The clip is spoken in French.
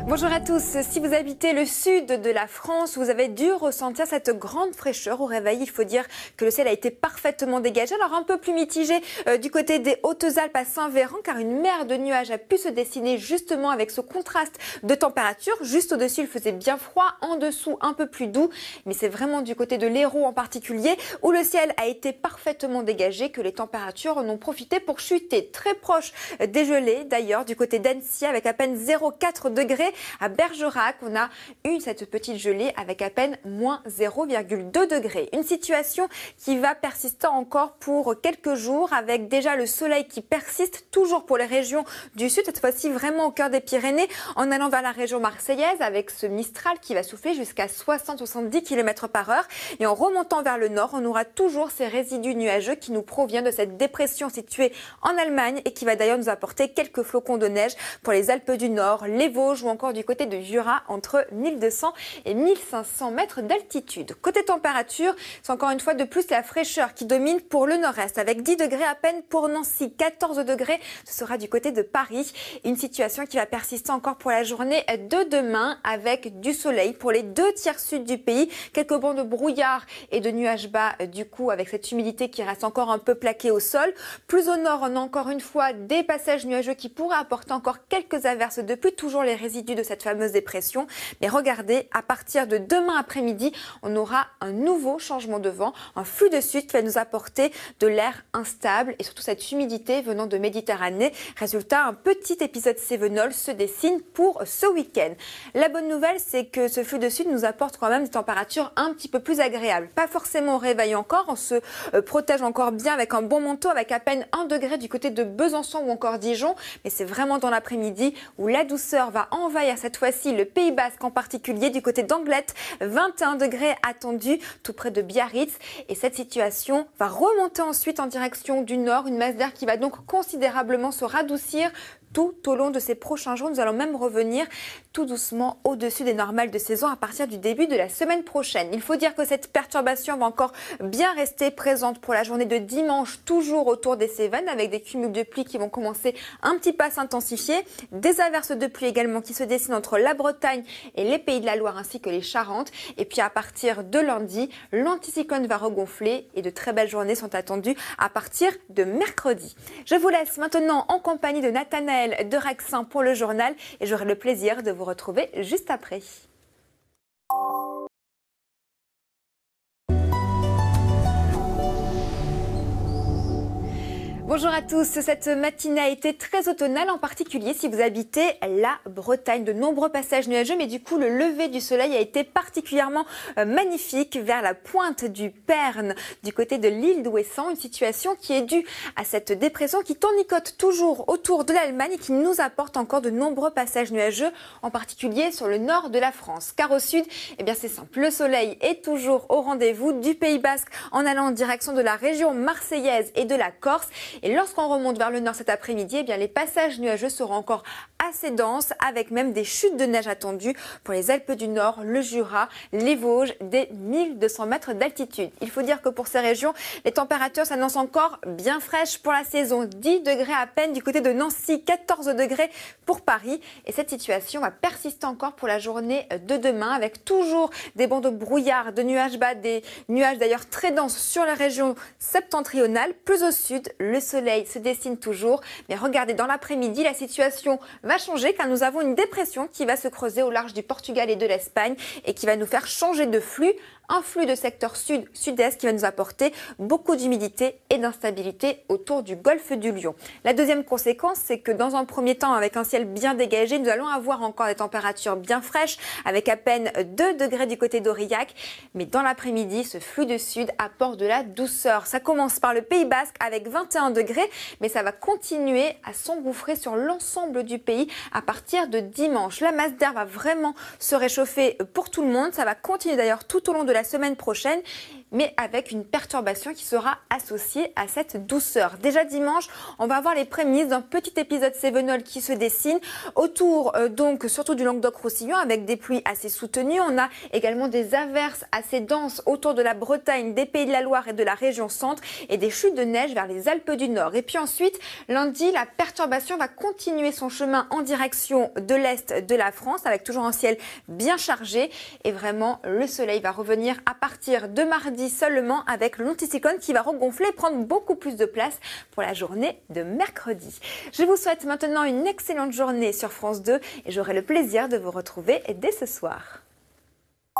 Bonjour à tous. Si vous habitez le sud de la France, vous avez dû ressentir cette grande fraîcheur au réveil. Il faut dire que le ciel a été parfaitement dégagé. Alors un peu plus mitigé du côté des Hautes-Alpes à Saint-Véran, car une mer de nuages a pu se dessiner justement avec ce contraste de température. Juste au-dessus, il faisait bien froid, en dessous un peu plus doux. Mais c'est vraiment du côté de l'Hérault en particulier, où le ciel a été parfaitement dégagé, que les températures en ont profité pour chuter. Très proche des gelées d'ailleurs, du côté d'Annecy, avec à peine 0,4 degrés. À Bergerac, on a eu cette petite gelée avec à peine moins 0,2 degrés. Une situation qui va persister encore pour quelques jours, avec déjà le soleil qui persiste toujours pour les régions du sud, cette fois-ci vraiment au cœur des Pyrénées, en allant vers la région marseillaise avec ce Mistral qui va souffler jusqu'à 60-70 km par heure. Et en remontant vers le nord, on aura toujours ces résidus nuageux qui nous proviennent de cette dépression située en Allemagne et qui va d'ailleurs nous apporter quelques flocons de neige pour les Alpes du Nord, les Vosges ou encore du côté de Jura, entre 1200 et 1500 mètres d'altitude. Côté température, c'est encore une fois de plus la fraîcheur qui domine pour le nord-est, avec 10 degrés à peine pour Nancy, 14 degrés, ce sera du côté de Paris. Une situation qui va persister encore pour la journée de demain, avec du soleil pour les 2 tiers sud du pays, quelques bancs de brouillard et de nuages bas du coup, avec cette humidité qui reste encore un peu plaquée au sol. Plus au nord, on a encore une fois des passages nuageux qui pourraient apporter encore quelques averses de pluie, toujours les résidus de cette fameuse dépression. Mais regardez, à partir de demain après-midi, on aura un nouveau changement de vent, un flux de sud qui va nous apporter de l'air instable et surtout cette humidité venant de Méditerranée. Résultat, un petit épisode cévenol se dessine pour ce week-end. La bonne nouvelle, c'est que ce flux de sud nous apporte quand même des températures un petit peu plus agréables. Pas forcément au réveil encore, on se protège encore bien avec un bon manteau, avec à peine 1 degré du côté de Besançon ou encore Dijon. Mais c'est vraiment dans l'après-midi où la douceur va envahir cette fois-ci le Pays Basque, en particulier du côté d'Anglet. 21 degrés attendus tout près de Biarritz. Et cette situation va remonter ensuite en direction du nord. Une masse d'air qui va donc considérablement se radoucir tout au long de ces prochains jours. Nous allons même revenir tout doucement au-dessus des normales de saison à partir du début de la semaine prochaine. Il faut dire que cette perturbation va encore bien rester présente pour la journée de dimanche, toujours autour des Cévennes, avec des cumuls de pluie qui vont commencer un petit peu à s'intensifier. Des averses de pluie également qui se dessinent entre la Bretagne et les Pays de la Loire ainsi que les Charentes. Et puis à partir de lundi, l'anticyclone va regonfler et de très belles journées sont attendues à partir de mercredi. Je vous laisse maintenant en compagnie de Nathanaël de Raxin pour le journal et j'aurai le plaisir de vous retrouver juste après. Bonjour à tous, cette matinée a été très automnale, en particulier si vous habitez la Bretagne. De nombreux passages nuageux, mais du coup le lever du soleil a été particulièrement magnifique vers la pointe du Pern, du côté de l'île d'Ouessant. Une situation qui est due à cette dépression qui tournicote toujours autour de l'Allemagne et qui nous apporte encore de nombreux passages nuageux, en particulier sur le nord de la France. Car au sud, eh bien c'est simple, le soleil est toujours au rendez-vous du Pays Basque en allant en direction de la région marseillaise et de la Corse. Et lorsqu'on remonte vers le nord cet après-midi, eh bien les passages nuageux seront encore assez denses, avec même des chutes de neige attendues pour les Alpes du Nord, le Jura, les Vosges, des 1200 mètres d'altitude. Il faut dire que pour ces régions, les températures s'annoncent encore bien fraîches pour la saison. 10 degrés à peine du côté de Nancy, 14 degrés pour Paris. Et cette situation va persister encore pour la journée de demain, avec toujours des bancs de brouillard, de nuages bas, des nuages d'ailleurs très denses sur la région septentrionale. Plus au sud, le soleil se dessine toujours. Mais regardez, dans l'après-midi, la situation va changer car nous avons une dépression qui va se creuser au large du Portugal et de l'Espagne et qui va nous faire changer de flux. Un flux de secteur sud-sud-est qui va nous apporter beaucoup d'humidité et d'instabilité autour du golfe du Lion. La deuxième conséquence, c'est que dans un premier temps, avec un ciel bien dégagé, nous allons avoir encore des températures bien fraîches, avec à peine 2 degrés du côté d'Aurillac. Mais dans l'après-midi, ce flux de sud apporte de la douceur. Ça commence par le Pays Basque avec 21 degrés, mais ça va continuer à s'engouffrer sur l'ensemble du pays à partir de dimanche. La masse d'air va vraiment se réchauffer pour tout le monde. Ça va continuer d'ailleurs tout au long de la semaine prochaine. mais avec une perturbation qui sera associée à cette douceur. Déjà dimanche, on va avoir les prémices d'un petit épisode cévenol qui se dessine autour donc surtout du Languedoc-Roussillon avec des pluies assez soutenues. On a également des averses assez denses autour de la Bretagne, des Pays de la Loire et de la région centre et des chutes de neige vers les Alpes du Nord. Et puis ensuite, lundi, la perturbation va continuer son chemin en direction de l'est de la France avec toujours un ciel bien chargé et vraiment le soleil va revenir à partir de mardi seulement avec l'anticyclone qui va regonfler et prendre beaucoup plus de place pour la journée de mercredi. Je vous souhaite maintenant une excellente journée sur France 2 et j'aurai le plaisir de vous retrouver dès ce soir.